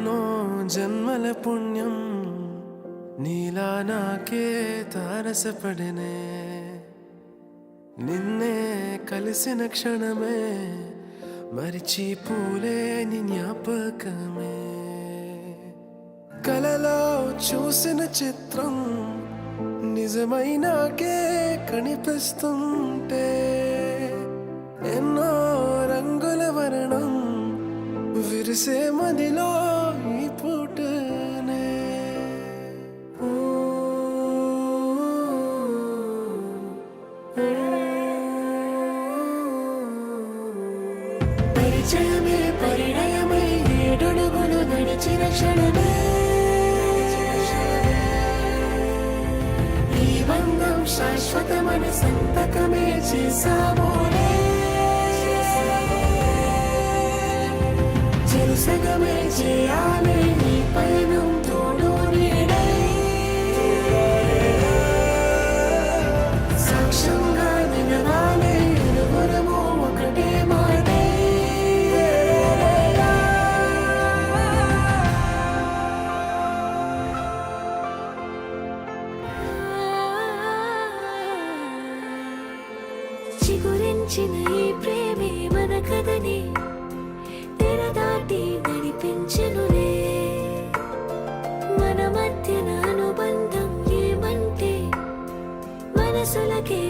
ఎన్నో జన్మల పుణ్యం నీలా నాకే తారసపడనే నిన్నే కలిసిన క్షణమే మరిచిపోలేని జ్ఞాపకమే కలలో చూసిన చిత్రం నిజమైనాకే కనిపిస్తుంటే ఎన్నో రంగుల వర్ణం విరిసే మదిలో ఈ పూటనే పరిచయమే పరిణయమై ఏడడుగులు నడిచిన క్షణమే ఈ బంధం శాశ్వతమని సంతకమే చేసామోనే చెరుసగమే చేయాలి నీ పయనం తోడు నీడై సాక్ష్యంగా నిలవాలి ఇరువురము ఒకటే మాటై చిగురించిన ఈ ప్రేమే మన కథని తెరదాటి నడిపించనులే మన మధ్యన అనుబంధం ఏమంటే మనసులకే